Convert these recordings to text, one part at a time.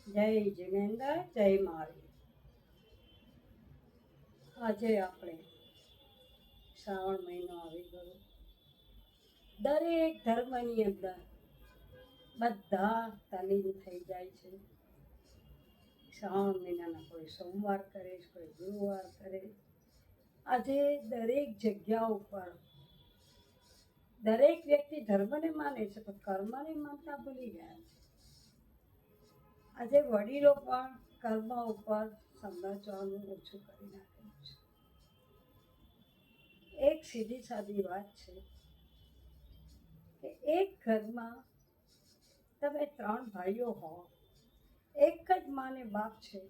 જય જિનેન્દ્ર, જય મારી. આજે આપણે શ્રાવણ મહિનો આવી ગયો. દરેક ધર્મની અંદર બધા તાલીમ થઈ જાય છે. શ્રાવણ મહિનાના કોઈ સોમવાર કરે, કોઈ ગુરુવાર કરે. આજે દરેક જગ્યા ઉપર દરેક વ્યક્તિ ધર્મને માને છે, પણ કર્મને માનતા ભૂલી ગયા છે. આજે વડીલો પણ કર્મ ઉપર સમજવાનું ઓછું કરી નાખ્યું છે. એક સીધી સાદી વાત છે કે એક ઘરમાં તમે 3 ભાઈઓ હો, એક જ માને બાપ છે,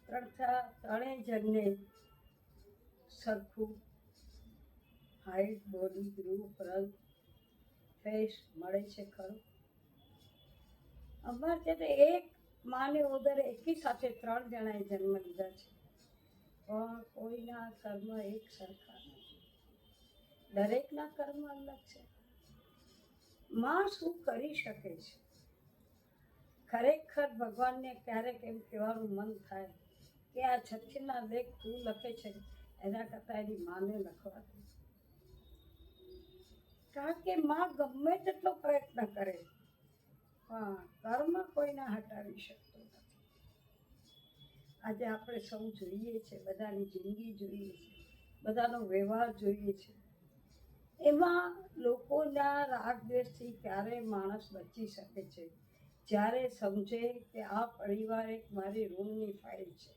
ત્રણેય જણને સરખું હાઈટ, બોડી, રૂપ, રંગ, ફેસ મળે છે ખરું? અમારે ત્યાં એક માને ઉદર એકી સાથે 3 જણાએ જન્મ લીધા છે, પણ કોઈના કર્મ એક સરખા નથી. દરેકના કર્મ અલગ છે. માં શું કરી શકે છે? ખરેખર ભગવાનને ક્યારેક એમ કહેવાનું મન થાય કે આ છઠ્ઠીના લેખ તું લખે છે એના કરતાં એની માને લખવા દે. કારણ કે માં ગમે તેટલો પ્રયત્ન કરે પણ કર્મ કોઈના હટાવી શકતો નથી. આજે આપણે સૌ જોઈએ છે, બધાની જિંદગી જોઈએ છે, બધાનો વ્યવહાર જોઈએ છે. એમાં લોકોના રાગ દ્વેષથી ક્યારે માણસ બચી શકે છે? જ્યારે સમજે કે આ પરિવાર એક મારી રૂમની ફાઇલ છે.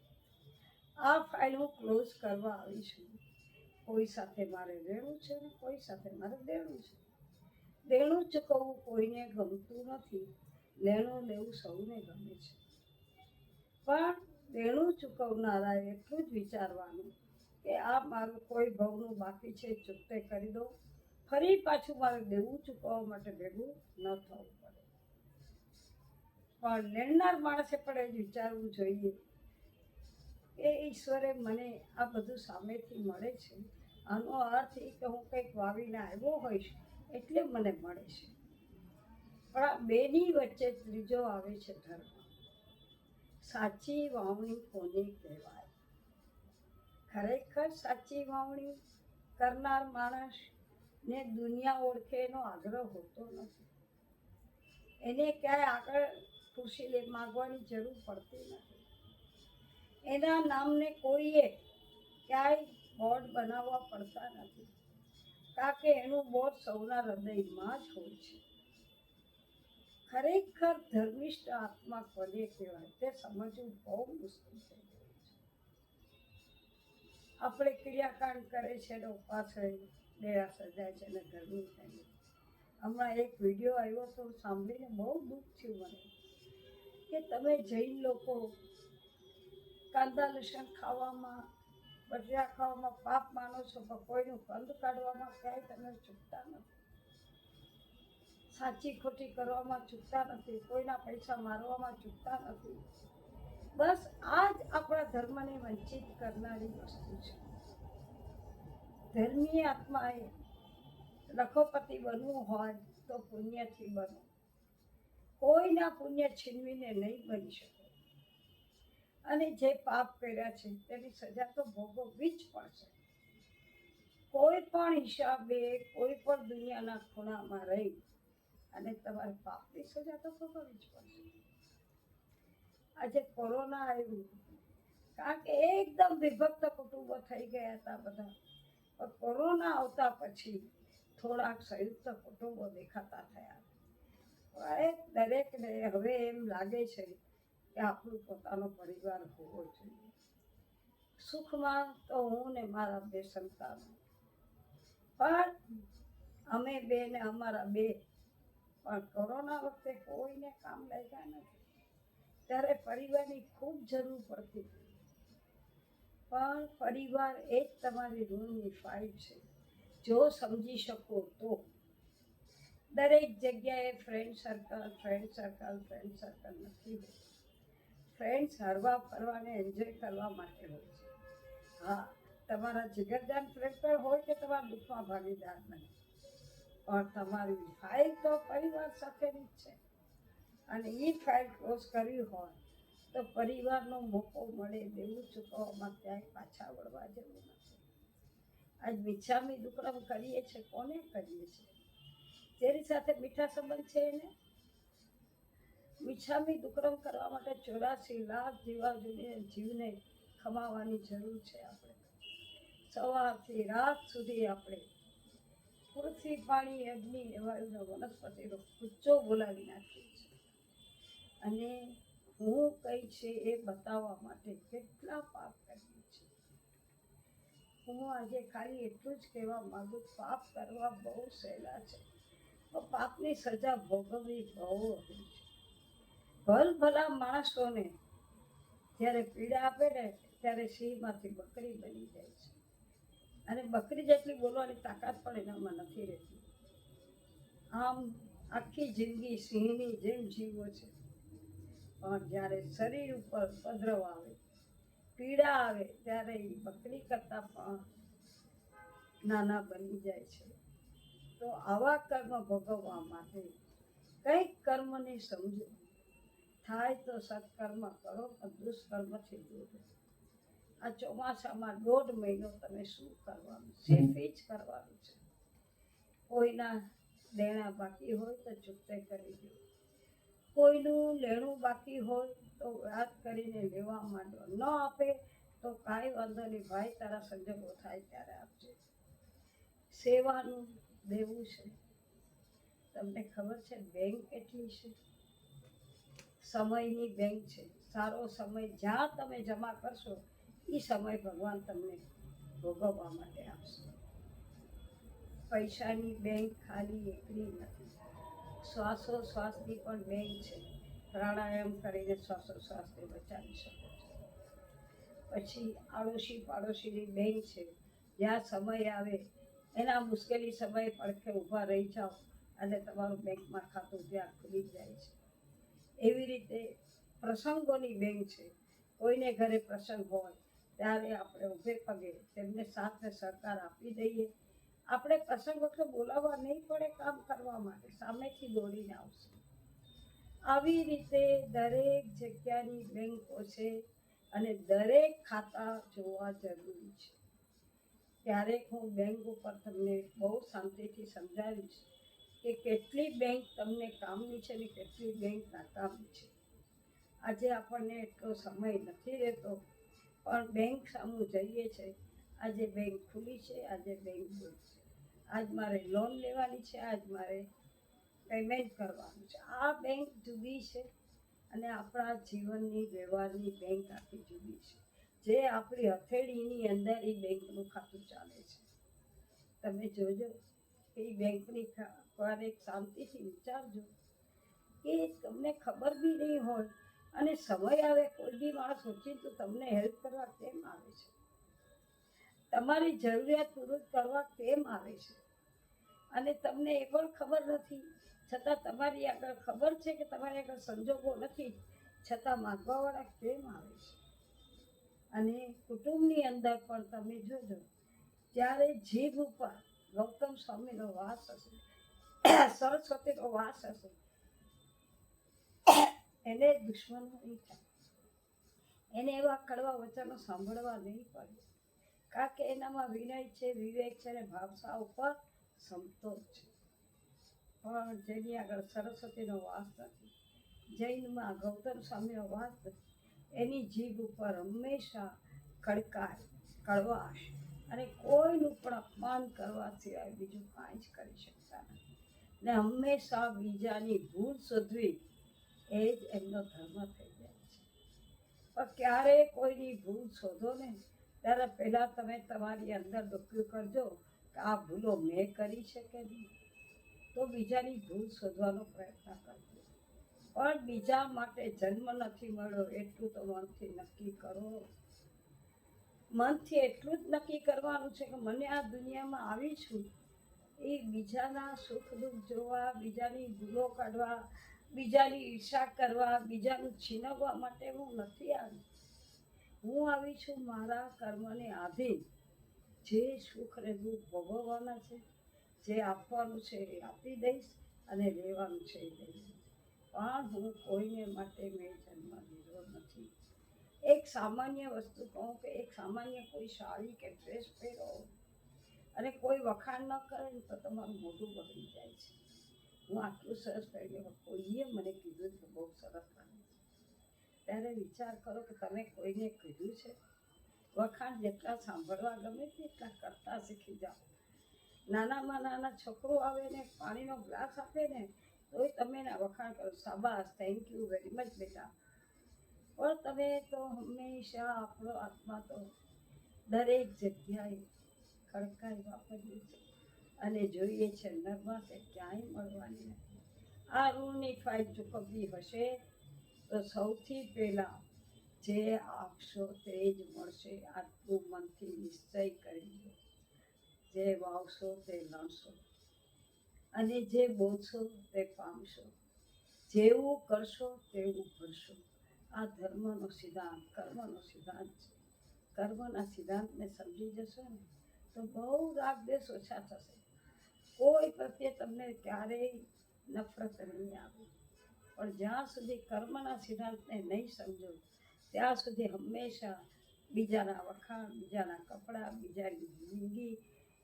આ ફાઇલ હું ક્લોઝ કરવા આવી છું. કોઈ સાથે મારે રહેવું છે ને કોઈ સાથે મારે દેવું છે. દેણું ચૂકવવું કોઈને ગમતું નથી, લેણું લેવું સૌને ગમે છે. પણ દેણું ચૂકવનારા એટલું જ વિચારવાનું કે આ મારું કોઈ ભવનું બાકી છે, ચૂકતે કરી દો, ફરી પાછું મારે દેવું ચૂકવવા માટે ભેગું ન થવું પડે. પણ લેણનાર માણસે પણ એ જ વિચારવું જોઈએ કે ઈશ્વરે મને આ બધું સામેથી મળે છે, આનો અર્થ એ કે હું કંઈક વાવીને આવ્યો હોઈશ એટલે મને મળે છે. પણ આ બેની વચ્ચે ત્રીજો આવે છે ધર્મ. સાચી વાવણી કોને કહેવાય? ખરેખર સાચી વાવણી કરનાર માણસને દુનિયા ઓળખે એનો આગ્રહ હોતો નથી. એને ક્યાંય આગળ ખુરશી માગવાની જરૂર પડતી નથી. એના નામને કોઈએ ક્યાંય બોર્ડ બનાવવા પડતા નથી, કારણ કે એનું બોર્ડ સૌના હૃદયમાં જ હોય છે. ખરેખર ધર્મિષ્ઠ આત્મા કોને કહેવાય તે સમજવું બહુ મુશ્કેલ થઈ ગયું છે. આપણે ક્રિયાકાંડ કરે છે ને ઉપવાસ રહી ડેરા સજાય છે ને ધર્મી થઈએ. હમણાં એક વિડીયો આવ્યો તો સાંભળીને બહુ દુઃખ થયું મને કે તમે જૈન લોકો કાંદા લસણ ખાવામાં, બટેટા ખાવામાં પાપ માનો છો, પણ કોઈનું કંદ કાઢવામાં ક્યાંય તમે ચૂકતા નથી. સાચી ખોટી કરવામાં ચૂકતા નથી, કોઈના પૈસા મારવામાં ચૂકતા નથી. બસ આ જ આપણા ધર્મને વંચિત કરનારી વસ્તુ છે. ધર્મીય આત્માએ લખોપતિ બનવું હોય તો પુણ્યથી બનો. કોઈના પુણ્ય છીનવીને નહીં બની શકો. અને જે પાપ કર્યા છે તેની સજા તો ભોગવવી જ પડશે. કોઈ પણ હિસાબે કોઈ પણ દુનિયાના ખૂણામાં રહી અને તમારે પાપની સજા તો ભોગવવી જ પડશે. આજે કોરોના આવ્યું કારણ કે એકદમ વિભક્ત કુટુંબો થઈ ગયા હતા બધા. પણ કોરોના આવતા પછી થોડાક સંયુક્ત કુટુંબો દેખાતા થયા. દરેકને હવે એમ લાગે છે કે આપણું પોતાનો પરિવાર હોવો જોઈએ. સુખમાં તો હું ને મારા 2 સંતાનો, પણ અમે 2 ને અમારા 2, પણ કોરોના વખતે કોઈને કામ લાગ્યા નથી. ત્યારે પરિવારની ખૂબ જરૂર પડતી હતી. પણ પરિવાર એ જ તમારી રૂમની ફાઇલ છે, જો સમજી શકો તો. દરેક જગ્યાએ ફ્રેન્ડ સર્કલ નથી હોતું. ફ્રેન્ડ્સ હરવા ફરવાને એન્જોય કરવા માટે હોય છે. હા, તમારા જીગરજાન ફ્રેન્ડ પણ હોય કે તમારા દુઃખમાં ભાગીદાર નહીં, પણ તમારી ફાઇલ તો પરિવાર સાથેની જ છે. અને એ ફાઇલ ક્લોઝ કરવી હોય તો પરિવારનો મોકો મળે દેવું ચૂકવવામાં ક્યાંય પાછા વળવા જેવું નથી. આજ મિચ્છામી દુક્કડમ કરીએ છીએ, કોને કરીએ છીએ? જેની સાથે મીઠા સંબંધ છે એને. મિચ્છામી દુક્કડમ કરવા માટે 84 લાખ જીવને ખમાવાની જરૂર છે. આપણે સવારથી રાત સુધી આપણે પૃથ્વી, પાણી, અગ્નિ, વાયુનો, વનસ્પતિનો ગુચ્છો બોલાવી નાખીએ છીએ. અને હું કઈ છે એ બતાવવા માટે કેટલા પાપ કરીએ છીએ. હું આજે ખાલી એટલું જ કહેવા માંગુ, પાપ કરવા બહુ સહેલા છે, પણ પાપની સજા ભોગવવી બહુ અઘરી છે. ભલા માણસોને જ્યારે પીડા આપે ને ત્યારે સિંહમાંથી બકરી બની જાય છે. અને બકરી જેટલી બોલવાની તાકાત પણ એનામાં નથી રહેતી. આમ આખી જિંદગી સિંહની જેમ જીવો છે, પણ જ્યારે શરીર ઉપર ઉપદ્રવ આવે, પીડા આવે, ત્યારે એ બકરી કરતાં પણ નાના બની જાય છે. તો આવા કર્મ ભોગવવા માટે કંઈક કર્મને સમજો. થાય તો સત્કર્મ કરો, પણ દુષ્કર્મથી દૂર રહો. આ ચોમાસામાં 1.5 મહિનો તમે શું કરવાનું? સિર્ફ એ જ કરવાનું છે. કોઈના દેણા બાકી હોય તો ચૂકતે કરી દો. કોઈનું લેણું બાકી હોય તો યાદ કરીને લેવા માંડો. ન આપે તો કાંઈ વાંધો નહીં ભાઈ, તારા સંજોગો થાય ત્યારે આપજે. સેવાનું દેવું છે. તમને ખબર છે બેંક કેટલી છે? સમયની બેંક છે. સારો સમય જ્યાં તમે જમા કરશો એ સમય ભગવાન તમને ભોગવવા માટે આપશે. પૈસાની બેંક ખાલી એકલી નથી, શ્વાસોશ્વાસની પણ બેંક છે. પ્રાણાયામ કરીને શ્વાસોશ્વાસને બચાવી શકો છો. પછી આડોશી પાડોશીની બેંક છે. જ્યાં સમય આવે એના મુશ્કેલી સમયે પડખે ઊભા રહી જાઓ અને તમારું બેંકમાં ખાતું ત્યાં ખુલી જાય છે. એવી રીતે પ્રસંગોની બેંક છે. કોઈને ઘરે પ્રસંગ હોય ત્યારે આપણે ઊભે પગે તેમને સાથ ને સહકાર આપી દઈએ. આપણે પ્રસંગ વખતે બોલાવવા નહીં પડે, કામ કરવા માટે સામેથી દોડીને આવશે. આવી રીતે દરેક જગ્યાની બેંકો છે અને દરેક ખાતા જોવા જરૂરી છે. ક્યારેક હું બેંક ઉપર તમને બહુ શાંતિથી સમજાવીશ કે કેટલી બેંક તમને કામની છે ને કેટલી બેંક નાકામની છે. આજે આપણને એટલો સમય નથી રહેતો, પણ બેંક સામું જઈએ છે. આજે બેંક ખુલી છે, આજે બેંક બંધ છે. આજ મારે લોન લેવાની છે, આજ મારે પેમેન્ટ કરવાનું છે. આ બેંક જુદી છે અને આપણા જીવનની વ્યવહારની બેંક આખી જુદી છે. જે આપણી હથેળીની અંદર એ બેંકનું ખાતું ચાલે છે. તમે જોજો કે એ બેંકની ક્યારેક શાંતિથી વિચારજો કે તમને ખબર બી નહીં હોય અને સમય આવે કોઈ બી માણસ ઓચિંતું તમને હેલ્પ કરવા કેમ આવે છે? તમારી જરૂરિયાત પૂરી કરવા કેમ આવે છે? અને તમને એ પણ ખબર નથી, છતાં તમારી આગળ ખબર છે કે તમારી આગળ સંજોગો નથી, છતાં માંગવાવાળા કેમ આવે છે? અને કુટુંબની અંદર પણ તમે જોજો, જ્યારે જીભ ઉપર ગૌતમ સ્વામીનો વાસ હશે, સરસ્વતીનો વાસ હશે, એને દુશ્મનો નહીં થાય. એને એવા કડવા વચનો સાંભળવા નહીં પડે, કારણ કે એનામાં વિનય છે, વિવેક છે અને ભાવસા ઉપર સંતોષ છે. પણ જેની આગળ સરસ્વતીનો વાસ નથી, જૈનમાં ગૌતમ સ્વામીનો વાસ નથી, એની જીભ ઉપર હંમેશા કડકાઈ, કડવાશ અને કોઈનું પણ અપમાન કરવા સિવાય બીજું કાંઈ જ કરી શકતા નથી. ને હંમેશા બીજાની ભૂલ શોધવી એ જ એમનો ધર્મ થઈ જાય છે. પણ ક્યારે કોઈની ભૂલ શોધો ને ત્યારે પહેલાં તમે તમારી અંદર ડોક્યું કરજો કે આ ભૂલો મેં કરી છે કે નહીં, તો બીજાની ભૂલ શોધવાનો પ્રયત્ન કરજો. પણ બીજા માટે જન્મ નથી મળ્યો એટલું તો મનથી નક્કી કરો. મનથી એટલું જ નક્કી કરવાનું છે કે મને આ દુનિયામાં આવી છું એ બીજાના સુખ દુઃખ જોવા, બીજાની ભૂલો કાઢવા, બીજાની ઈર્ષા કરવા, બીજાનું છીનવવા માટે હું નથી આવી. હું આવી છું મારા કર્મને આધીન જે સુખ ને દુઃખ ભોગવવાના છે, જે આપવાનું છે એ આપી દઈશ અને લેવાનું છે એ લઈ લઈશ. પણ હું કોઈને માટે મેં જન્મ લીધો નથી. એક સામાન્ય વસ્તુ કહું કે એક સામાન્ય કોઈ સાડી કે ડ્રેસ પહેરો અને કોઈ વખાણ ન કરે ને તો તમારું મોઢું બગડી જાય છે. હું આટલું સરસ પહેર્યું, કોઈએ મને કીધું કે બહુ સરસ લાગે છે, ત્યારે વિચાર કરો કે તમે કોઈને કીધું છે? વખાણ જેટલા સાંભળવા ગમે તેટલા કરતા શીખી જાઓ. નાનામાં નાના છોકરો આવે ને પાણીનો ગ્લાસ આપે ને તોય તમે એના વખાણ કરો, શાબાશ, થેન્ક યુ વેરી મચ બેટા. પણ તમે તો હંમેશા આપણો આત્મા તો દરેક જગ્યાએ ખડકાઈ વાપરીએ છે અને જોઈએ છે નરમાં તે ક્યાંય મળવાની નથી. આ ઋણની ફાઇલ ચૂકવવી હશે તો સૌથી પહેલાં જે આપશો તે જ મળશે, આટલું મનથી નિશ્ચય કરી લો. જે વાવશો તે લણશો અને જે બોલશો તે પામશો. જેવું કરશો તેવું ભરશો. આ ધર્મનો સિદ્ધાંત, કર્મનો સિદ્ધાંત છે. કર્મના સિદ્ધાંતને સમજી જશો ને તો બહુ રાગ દ્વેષ ઓછા થશે. કોઈ પ્રત્યે તમને ક્યારેય નફરત નહીં આવે. પણ જ્યાં સુધી કર્મના સિદ્ધાંતને નહીં સમજો ત્યાં સુધી હંમેશા બીજાના વખાણ, બીજાના કપડાં, બીજાની જિંદગી,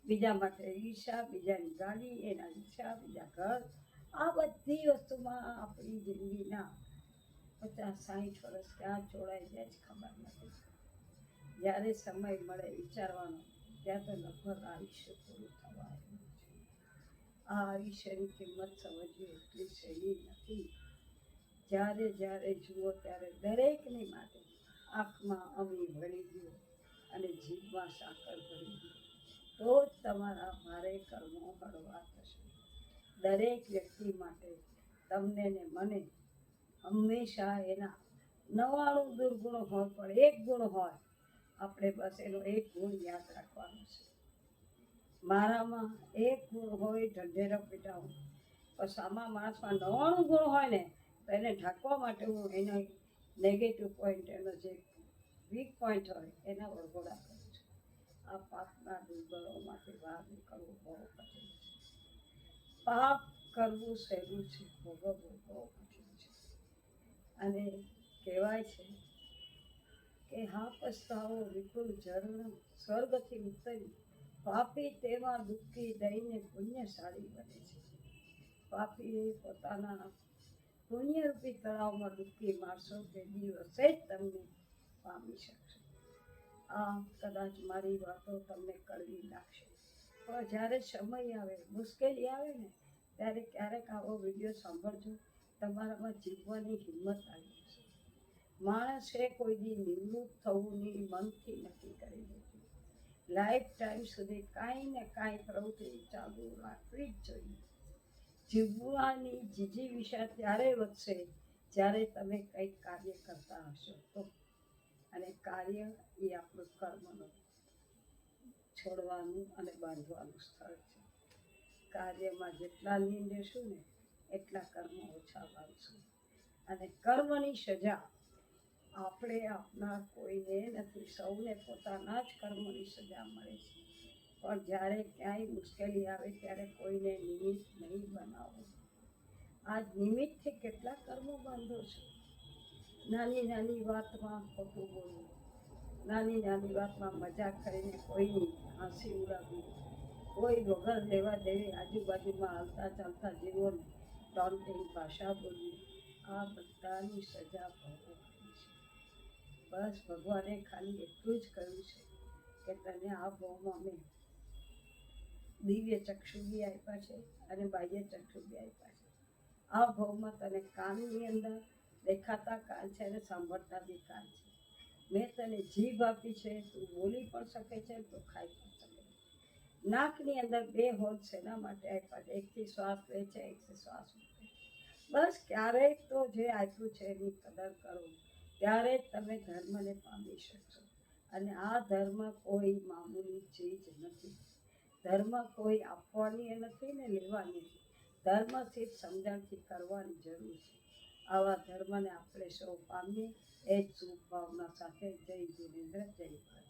બીજા માટે ઈર્ષા, બીજાની ગાડી, એના ઈર્ષા, બીજા ઘર, આ બધી વસ્તુમાં આપણી જિંદગીના 50-60 વર્ષ ક્યાં ચોડાઈ જાય છે ખબર નથી. જ્યારે સમય મળે વિચારવાનો ત્યાં તો લગભગ આયુષ્ય પૂરું થવા આવ્યું છે. આ આયુષ્યની કિંમત સમજવી એટલી સહેલી નથી. જ્યારે જ્યારે જુઓ ત્યારે દરેકની માટે આંખમાં અમી ભરી દો અને જીભમાં સાકર ભરી દો, તો જ તમારા ભારે કર્મો હળવા થશે. દરેક વ્યક્તિ માટે તમને ને મને હંમેશા એના 99 દુર્ગુણો હોય પણ એક ગુણ હોય, આપણે બસ એનો એક ગુણ યાદ રાખવાનો છે. મારામાં એક ગુણ હોય ઢંઢેરો પીટાવું, પણ સામા માણસમાં 99 ગુણ હોય ને તો એને ઢાંકવા માટે હું એનો નેગેટિવ પોઈન્ટ, એનો જે વીક પોઈન્ટ હોય એના વરઘોડા કરું છું. આ પાપના દુર્બળોમાંથી બહાર નીકળવું બહુ કઠિન છે. પાપ કરવું સહેલું છે, ભોગવવું બહુ કઠિન છે. અને કહેવાય છે કે હા પસ્તાવો વિપુલ ઝરણ સ્વર્ગથી ઉતરી, પાપી તેમાં દુઃખી દઈને પુણ્યશાળી બને છે. પાપીએ પોતાના પુણ્યરૂપી તળાવમાં ડૂબકી મારશો તે દિવસે જ તમને પામી શકશો. આ કદાચ મારી વાતો તમને કડવી લાગશે, પણ જ્યારે સમય આવે, મુશ્કેલી આવે ને ત્યારે ક્યારેક આવો વિડીયો સાંભળજો, તમારામાં જીવવાની હિંમત આવી જશે. માણસે કોઈ દી નિવૃત્ત થવું નહીં, મનથી નક્કી કરી દીધું. લાઈફ ટાઈમ સુધી કાંઈ ને કાંઈ પ્રવૃત્તિ ચાલુ રાખવી જ જોઈએ. જીવવાની જીજીવિષા ત્યારે વધશે જ્યારે તમે કંઈક કાર્ય કરતા હશો તો. અને કાર્ય એ આપણું કર્મનું છોડવાનું અને બાંધવાનું સ્થળ છે. કાર્યમાં જેટલા લીન રહેશું ને એટલા કર્મ ઓછા બાંધશું. અને કર્મની સજા આપણે આપનાર કોઈને નથી, સૌને પોતાના જ કર્મની સજા મળે છે. પણ જ્યારે ક્યાંય મુશ્કેલી આવે ત્યારે કોઈને નિમિત્ત નહીં બનાવો. આ નિમિત્તથી કેટલા કર્મો બાંધો છો. નાની નાની વાતમાં ખોટું બોલવું, નાની નાની વાતમાં મજાક કરીને કોઈની હાંસી ઉડાવવી, કોઈ વગર લેવા દેવી આજુબાજુમાં હાલતા ચાલતા જીવોને ટોન્ટિંગ ભાષા બોલવી, આ બધાની સજા ભોગવવાની છે. બસ ભગવાને ખાલી એટલું જ કહ્યું છે કે તને આ ભાવમાં મેં દિવ્ય ચક્ષુ બી આપ્યા છે અને બાહ્ય ચક્ષુ બી આપ્યા છે. આ ભાવમાં તને કાનની અંદર દેખાતા કાન છે અને સાંભળતા બી કાન છે. મેં તને જીભ આપી છે, તું બોલી પણ શકે છે, તું ખાઈ પણ શકે છે. નાકની અંદર 2 હોલ શેના માટે આપ્યા છે? એકથી શ્વાસ લે છે, એકથી શ્વાસ મૂકે. બસ ક્યારેક તો જે આપ્યું છે એની કદર કરો, ત્યારે જ તમે ધર્મને પામી શકશો. અને આ ધર્મ કોઈ મામૂલી ચીજ નથી. ધર્મ કોઈ આપવાની નથી ને લેવાની નથી. ધર્મ સિર્ફ સમજણથી કરવાની જરૂર છે. આવા ધર્મને આપણે સૌ પામીએ એ જ શુભ ભાવના સાથે. જય જિનેન્દ્ર, જય ભારત.